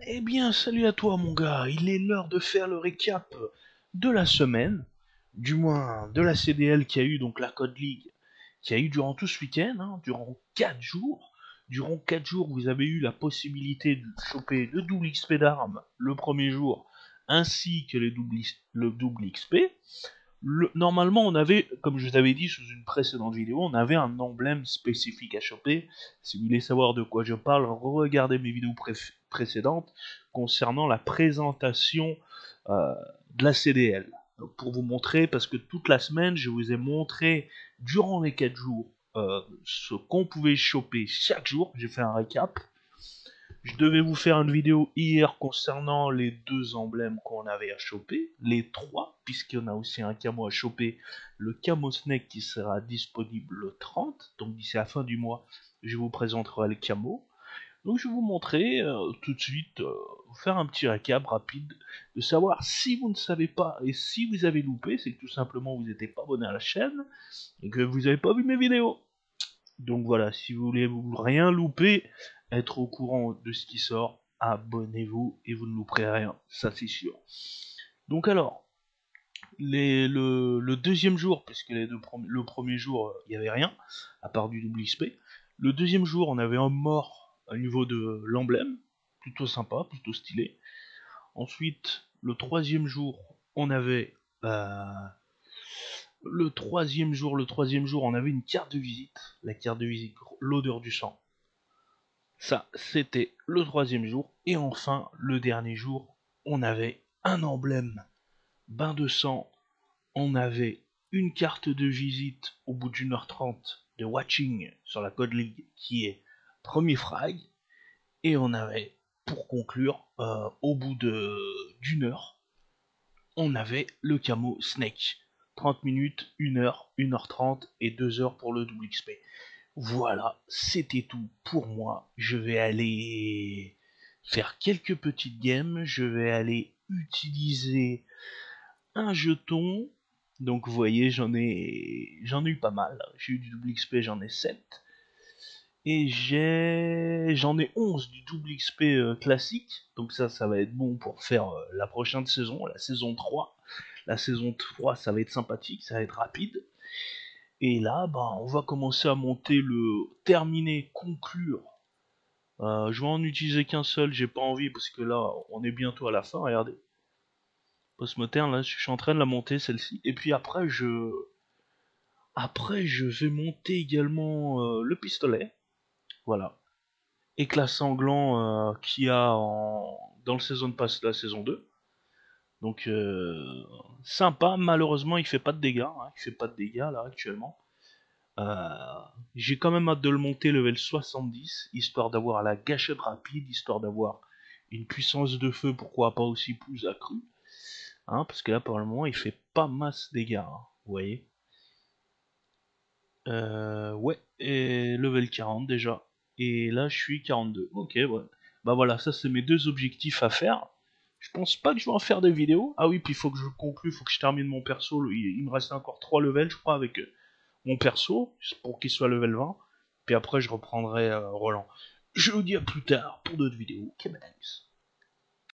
Eh bien, salut à toi mon gars, il est l'heure de faire le récap de la semaine, du moins de la CDL qui a eu, donc la Code League, qui a eu durant tout ce week-end, durant 4 jours. Durant 4 jours, vous avez eu la possibilité de choper le double XP d'armes le premier jour, ainsi que le double XP. Normalement, on avait, comme je vous avais dit sous une précédente vidéo, on avait un emblème spécifique à choper. Si vous voulez savoir de quoi je parle, regardez mes vidéos précédentes concernant la présentation euh, de la CDL. Pour vous montrer, parce que toute la semaine, je vous ai montré durant les 4 jours ce qu'on pouvait choper chaque jour. J'ai fait un récap. Je devais vous faire une vidéo hier concernant les deux emblèmes qu'on avait à choper, les trois, puisqu'on a aussi un camo à choper, le camo Snake qui sera disponible le 30, donc d'ici la fin du mois, je vous présenterai le camo. Donc je vais vous montrer tout de suite, vous faire un petit récap rapide, de savoir si vous ne savez pas et si vous avez loupé, c'est que tout simplement vous n'étiez pas abonné à la chaîne et que vous n'avez pas vu mes vidéos. Donc voilà, si vous voulez rien louper, être au courant de ce qui sort, abonnez-vous et vous ne louperez rien, ça c'est sûr. Donc alors, le deuxième jour, puisque le premier jour, il n'y avait rien, à part du double XP. Le deuxième jour, on avait un mort au niveau de l'emblème, plutôt sympa, plutôt stylé. Ensuite, le troisième jour, on avait le troisième jour, on avait une carte de visite. La carte de visite, l'odeur du sang. Ça, c'était le troisième jour. Et enfin, le dernier jour, on avait un emblème bain de sang. On avait une carte de visite au bout d'une heure 30 de watching sur la Code League qui est premier frag. Et on avait, pour conclure, au bout d'une heure, on avait le camo Snake. 30 minutes, 1 heure, 1h30 et 2 heures pour le double XP. Voilà, c'était tout pour moi. Je vais aller faire quelques petites games. Je vais aller utiliser un jeton. Donc vous voyez, j'en ai eu pas mal. J'ai eu du double XP, j'en ai 7. Et j'en ai 11 du double XP classique. Donc ça va être bon pour faire la prochaine saison, la saison 3. La saison 3, ça va être sympathique, ça va être rapide. Et là, bah, on va commencer à monter le terminer, conclure. Je vais en utiliser qu'un seul, j'ai pas envie parce que là, on est bientôt à la fin. Regardez, post-moderne, là, je suis en train de la monter celle-ci. Et puis après, je vais monter également le pistolet. Voilà. Éclat sanglant qu'il y a dans le saison de passe, la saison 2. Donc sympa. Malheureusement, il fait pas de dégâts. Il fait pas de dégâts là actuellement. Euh, j'ai quand même hâte de le monter level 70, histoire d'avoir la gâchette rapide, histoire d'avoir une puissance de feu, pourquoi pas aussi plus accrue. Parce que là, pour le moment, il fait pas masse dégâts, vous voyez. Ouais, et level 40 déjà. Et là, je suis 42. Ok, ouais. Bah voilà, ça c'est mes deux objectifs à faire. Je pense pas que je vais en faire des vidéos. Ah oui, puis il faut que je conclue, il faut que je termine mon perso. Il me reste encore 3 levels, je crois, avec mon perso, pour qu'il soit level 20. Puis après, je reprendrai Roland. Je vous dis à plus tard pour d'autres vidéos. Kebenex.